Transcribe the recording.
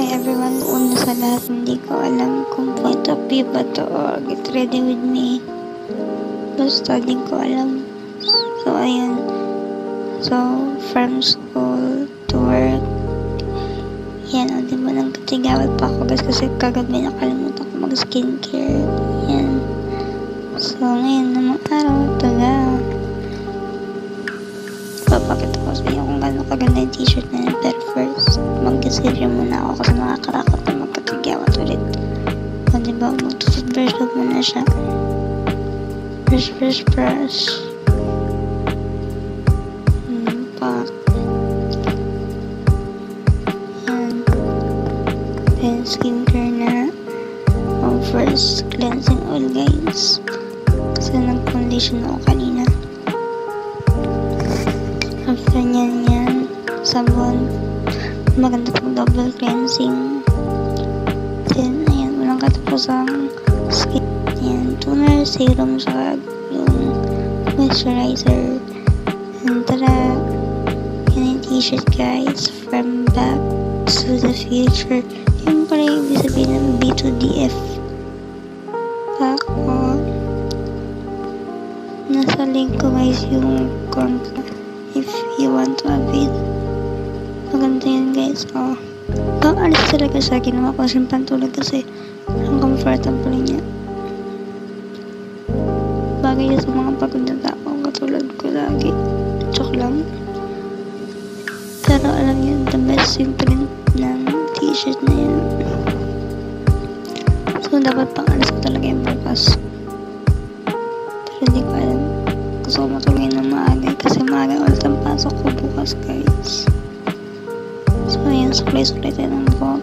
everyone, una sa lahat, hindi ko alam kung point of view ba to or get ready with me. Basta di ko alam. So, ayun. So, from school to work. Yan, o diba nagkatigawat pa ako guys kasi kagabi nakalimutan ko mag-skincare. Yan. So, ngayon namang araw, ito na. Papakita ko sa inyo kung gano'n kaganda yung t-shirt na yun. Pero first, mag-consider muna ako kasi nakakatakot na magkatigawat ulit. O diba, mag-toothbrush ko muna siya. Brush. Pak. Yan. Then, skincare na. First, cleansing oil guys. Kasi nag-condition ako kanina. After yan, sabon. Maganda pang double cleansing. Then, ayan, walang katapusang skin. Ayan, toner, serum, saka yung moisturizer. And tara, yan yung t-shirt guys. From Back to the Future. Yun pala yung ibig sabihin ng B2DF. Ako. Nasa link ko guys yung contact. If you want to avail. Maganda yun guys. Ang alis talaga siya. Ginawa ko siyang pantulog kasi ang comfortable niya. Bagay sa mga pagod na tao. Katulad ko lagi. Joke lang. Pero alam niyo, the best yung print ng t-shirt na yan. So dapat pang alis ko talaga yung bukas. Pero hindi ko alam. Gusto ko matulogin ng maaga kasi maaga ulit ang pasok ko bukas guys. So ayan, suklay tayo ng buhok.